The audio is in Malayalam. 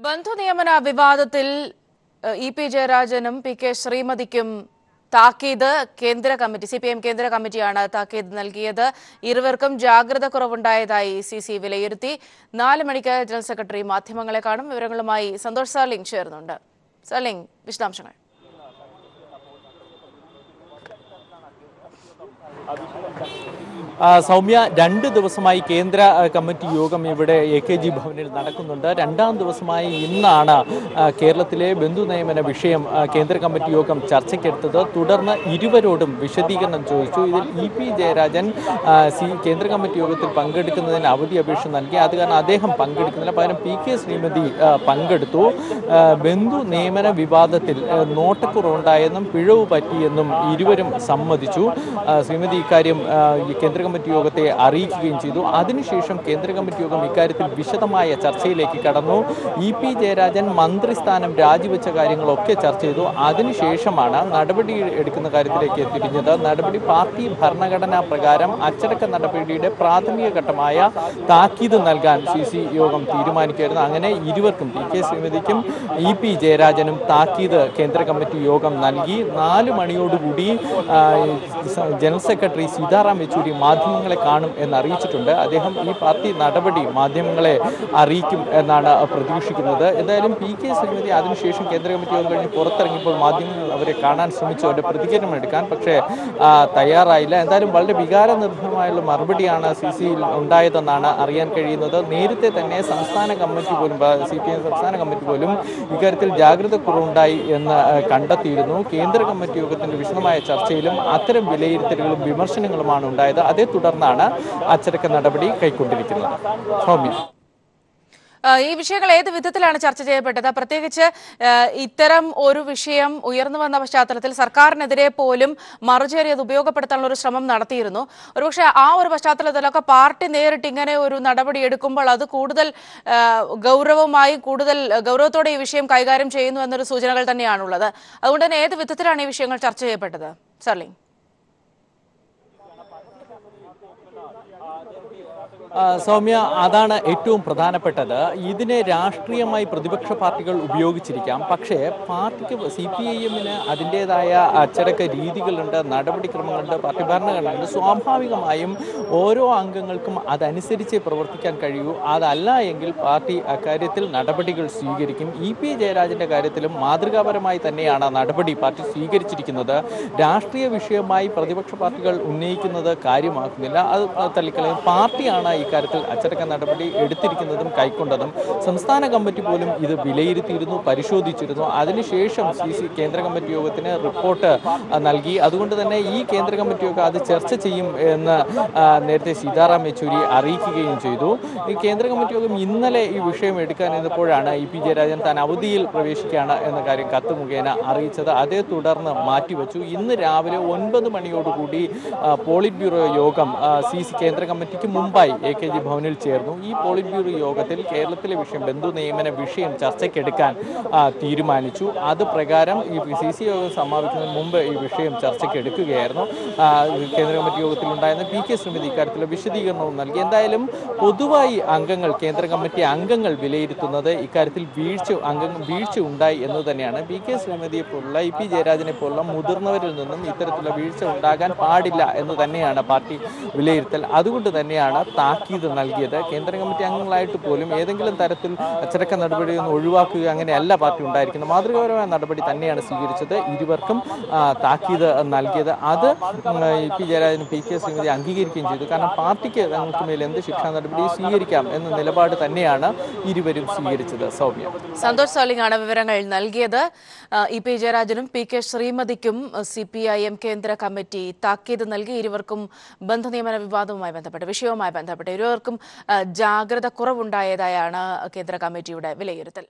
ബന്ധുനിയമന വിവാദത്തിൽ ഇ.പി. ജയരാജനും പി.കെ. ശ്രീമതിക്കും താക്കീത് കേന്ദ്ര കമ്മിറ്റി സിപിഎം കേന്ദ്ര കമ്മിറ്റിയാണ് താക്കീത് നൽകിയത്. ഇരുവർക്കും ജാഗ്രത കുറവുണ്ടായതായി സിസി വിലയിരുത്തി. 4 മണിക്ക് ജനറൽ സെക്രട്ടറി മാധ്യമങ്ങളെ കാണും. വിവരങ്ങളുമായി സന്തോഷ് സാർലിംഗ് ചേർന്നുണ്ട്. സാർലിംഗ്, വിശദാംശങ്ങൾ. സൗമ്യ, 2 ദിവസമായി കേന്ദ്ര കമ്മിറ്റി യോഗം ഇവിടെ AKG ഭവനിൽ നടക്കുന്നുണ്ട്. 2ാം ദിവസമായി ഇന്നാണ് കേരളത്തിലെ ബന്ധുനിയമന വിഷയം കേന്ദ്ര കമ്മിറ്റി യോഗം ചർച്ചയ്ക്കെടുത്തത്. തുടർന്ന് ഇരുവരോടും വിശദീകരണം ചോദിച്ചു. ഇതിൽ ഇ.പി. ജയരാജൻ കേന്ദ്ര കമ്മിറ്റി യോഗത്തിൽ പങ്കെടുക്കുന്നതിന് അവധി അപേക്ഷ നൽകി. അത് കാരണം അദ്ദേഹം പങ്കെടുക്കുന്നില്ല. പകരം പി.കെ. ശ്രീമതി പങ്കെടുത്തു. ബന്ധു നിയമന വിവാദത്തിൽ നോട്ടക്കുറവുണ്ടായെന്നും പിഴവ് പറ്റിയെന്നും ഇരുവരും സമ്മതിച്ചു. ശ്രീമതി ഇക്കാര്യം കേന്ദ്ര കമ്മിറ്റി യോഗത്തെ അറിയിക്കുകയും ചെയ്തു. അതിനുശേഷം കേന്ദ്ര കമ്മിറ്റി യോഗം ഇക്കാര്യത്തിൽ വിശദമായ ചർച്ചയിലേക്ക് കടന്നു. ഇ.പി. ജയരാജൻ മന്ത്രിസ്ഥാനം രാജിവെച്ച കാര്യങ്ങളൊക്കെ ചർച്ച ചെയ്തു. അതിനുശേഷമാണ് നടപടി എടുക്കുന്ന കാര്യത്തിലേക്ക് തിരിഞ്ഞത്. നടപടി പാർട്ടി ഭരണഘടനാ പ്രകാരം അച്ചടക്ക നടപടിയുടെ പ്രാഥമിക ഘട്ടമായ താക്കീത് നൽകാൻ സിസി യോഗം തീരുമാനിക്കുകയായിരുന്നു. അങ്ങനെ ഇരുവർക്കും, പി.കെ. ശ്രീമതിക്കും ഇ.പി. ജയരാജനും താക്കീത് കേന്ദ്ര കമ്മിറ്റി യോഗം നൽകി. 4 മണിയോടുകൂടി ജനറൽ സെക്രട്ടറി സീതാറാം യെച്ചൂരി മാധ്യമങ്ങളെ കാണും എന്നറിയിച്ചിട്ടുണ്ട്. അദ്ദേഹം ഈ പാർട്ടി നടപടി മാധ്യമങ്ങളെ അറിയിക്കും എന്നാണ് പ്രതീക്ഷിക്കുന്നത്. എന്തായാലും പി.കെ. ശ്രീമതി അതിനുശേഷം കേന്ദ്ര കമ്മിറ്റി യോഗം കഴിഞ്ഞ് പുറത്തിറങ്ങിയപ്പോൾ മാധ്യമങ്ങൾ അവരെ കാണാൻ ശ്രമിച്ചു, അവരുടെ പ്രതികരണം എടുക്കാൻ. പക്ഷേ തയ്യാറായില്ല. എന്തായാലും വളരെ വികാരനിർഭരമായുള്ള മറുപടിയാണ് സിസിയിൽ ഉണ്ടായതെന്നാണ് അറിയാൻ കഴിയുന്നത്. നേരത്തെ തന്നെ സംസ്ഥാന കമ്മിറ്റി പോലും, CPM സംസ്ഥാന കമ്മിറ്റി പോലും ഇക്കാര്യത്തിൽ ജാഗ്രത കുറവുണ്ടായി എന്ന് കണ്ടെത്തിയിരുന്നു. കേന്ദ്ര കമ്മിറ്റി യോഗത്തിന്റെ വിശദമായ ചർച്ചയിലും അത്തരം വിലയിരുത്തലുകളും വിമർശനങ്ങളുമാണ് ഉണ്ടായത്. അതേ തുടർന്നാണ് അച്ചടക്ക നടപടി കൈക്കൊണ്ടിരിക്കുന്നത്. സൗമ്യ, ഈ വിഷയങ്ങൾ ഏത് വിധത്തിലാണ് ചർച്ച ചെയ്യപ്പെട്ടത്? പ്രത്യേകിച്ച് ഇത്തരം ഒരു വിഷയം ഉയർന്നു വന്ന പശ്ചാത്തലത്തിൽ സർക്കാരിനെതിരെ പോലും മറുചേരി അത് ഉപയോഗപ്പെടുത്താനുള്ള ഒരു ശ്രമം നടത്തിയിരുന്നു. ഒരുപക്ഷെ ആ ഒരു പശ്ചാത്തലത്തിലൊക്കെ പാർട്ടി നേരിട്ട് ഇങ്ങനെ ഒരു നടപടി എടുക്കുമ്പോൾ അത് കൂടുതൽ ഗൗരവമായി, കൂടുതൽ ഗൗരവത്തോടെ ഈ വിഷയം കൈകാര്യം ചെയ്യുന്നു എന്നൊരു സൂചനകൾ തന്നെയാണുള്ളത്. അതുകൊണ്ട് തന്നെ ഏത് വിധത്തിലാണ് ഈ വിഷയങ്ങൾ ചർച്ച ചെയ്യപ്പെട്ടത്? സർലിംഗ്. സൗമ്യ, അതാണ് ഏറ്റവും പ്രധാനപ്പെട്ടത്. ഇതിനെ രാഷ്ട്രീയമായി പ്രതിപക്ഷ പാർട്ടികൾ ഉപയോഗിച്ചിരിക്കാം. പക്ഷേ പാർട്ടിക്ക്, CPIM-ന് അതിൻ്റെതായ അച്ചടക്ക രീതികളുണ്ട്, നടപടിക്രമങ്ങളുണ്ട്, പാർട്ടി ഭരണഘടനയുണ്ട്. സ്വാഭാവികമായും ഓരോ അംഗങ്ങൾക്കും അതനുസരിച്ച് പ്രവർത്തിക്കാൻ കഴിയൂ. അതല്ല എങ്കിൽ പാർട്ടി അക്കാര്യത്തിൽ നടപടികൾ സ്വീകരിക്കും. ഇ.പി. ജയരാജൻ്റെ കാര്യത്തിലും മാതൃകാപരമായി തന്നെയാണ് നടപടി പാർട്ടി സ്വീകരിച്ചിരിക്കുന്നത്. രാഷ്ട്രീയ വിഷയമായി പ്രതിപക്ഷ പാർട്ടികൾ ഉന്നയിക്കുന്നത് കാര്യമാക്കുന്നില്ല. അത് തള്ളിക്കളയും. പാർട്ടിയാണ് ഇക്കാര്യത്തിൽ അച്ചടക്ക നടപടി എടുത്തിരിക്കുന്നതും കൈക്കൊണ്ടതും. സംസ്ഥാന കമ്മിറ്റി പോലും ഇത് വിലയിരുത്തിയിരുന്നു, പരിശോധിച്ചിരുന്നു. അതിനുശേഷം കേന്ദ്ര കമ്മിറ്റി യോഗത്തിന് റിപ്പോർട്ട് നൽകി. അതുകൊണ്ട് തന്നെ ഈ കേന്ദ്ര കമ്മിറ്റി യോഗം അത് ചർച്ച ചെയ്യും എന്ന് നേരത്തെ സീതാറാം യെച്ചൂരി അറിയിക്കുകയും ചെയ്തു. ഈ കേന്ദ്ര കമ്മിറ്റി യോഗം ഇന്നലെ ഈ വിഷയം എടുക്കാനിരുന്നപ്പോഴാണ് ഇ.പി. ജയരാജൻ താൻ അവധിയിൽ പ്രവേശിക്കുകയാണ് എന്ന കാര്യം കത്ത് മുഖേന അറിയിച്ചത്. അതേ തുടർന്ന് മാറ്റിവെച്ചു. ഇന്ന് രാവിലെ 9 മണിയോടുകൂടി പോളിറ്റ് ബ്യൂറോ യോഗം കേന്ദ്ര കമ്മിറ്റിക്ക് മുമ്പായി AKG ഭവനിൽ ചേർന്നു. ഈ പോളിറ്റ് ബ്യൂറോ യോഗത്തിൽ കേരളത്തിലെ വിഷയം, ബന്ധു നിയമന വിഷയം ചർച്ചയ്ക്കെടുക്കാൻ തീരുമാനിച്ചു. അത് പ്രകാരം ഈ CC യോഗം സമാപിക്കുന്നതിന് മുമ്പ് ഈ വിഷയം ചർച്ചയ്ക്കെടുക്കുകയായിരുന്നു. കേന്ദ്ര കമ്മിറ്റി യോഗത്തിൽ ഉണ്ടായിരുന്ന പി.കെ. ശ്രീമതി ഇക്കാര്യത്തിലുള്ള വിശദീകരണവും നൽകി. എന്തായാലും പൊതുവായി കേന്ദ്ര കമ്മിറ്റി അംഗങ്ങൾ വിലയിരുത്തുന്നത് ഇക്കാര്യത്തിൽ വീഴ്ച ഉണ്ടായി എന്ന് തന്നെയാണ്. പി.കെ. ശ്രീമതിയെ പോലുള്ള, ഇ.പി. ജയരാജനെ പോലുള്ള മുതിർന്നവരിൽ നിന്നും ഇത്തരത്തിലുള്ള വീഴ്ച ഉണ്ടാകാൻ പാടില്ല എന്ന് തന്നെയാണ് പാർട്ടി വിലയിരുത്തൽ. അതുകൊണ്ട് തന്നെയാണ് താക്കീത് നൽകിയത്. കേന്ദ്ര കമ്മിറ്റി അംഗങ്ങളായിട്ട് പോലും ഏതെങ്കിലും തരത്തിൽ അച്ചടക്ക നടപടിയൊന്നും ഒഴിവാക്കുക അങ്ങനെയല്ല പാർട്ടി ഉണ്ടായിരിക്കുന്നത്. മാതൃകാപരമായ നടപടി തന്നെയാണ് സ്വീകരിച്ചത്. ഇരുവർക്കും താക്കീത് നൽകിയത്. അത് ഇ.പി. ജയരാജനും പി.കെ. ശ്രീമതി അംഗീകരിക്കുകയും ചെയ്തു. കാരണം പാർട്ടിക്ക് തങ്ങൾക്ക് മേൽ എന്ത് ശിക്ഷാ നടപടി സ്വീകരിക്കാം എന്ന നിലപാട് തന്നെയാണ് ഇരുവരും സ്വീകരിച്ചത്. സൗമ്യ, സന്തോഷ് സാർലിംഗ് ആണ് വിവരങ്ങൾ നൽകിയത്. ഇ.പി. ജയരാജനും പി.കെ. ശ്രീമതിക്കും CPIM കേന്ദ്ര കമ്മിറ്റി താക്കീത് നൽകി. ഇരുവർക്കും ബന്ധുനിയമന വിവാദവുമായി ബന്ധപ്പെട്ട് ഇരുവർക്കും ജാഗ്രത കുറവുണ്ടായതായാണ് കേന്ദ്ര കമ്മിറ്റിയുടെ വിലയിരുത്തൽ.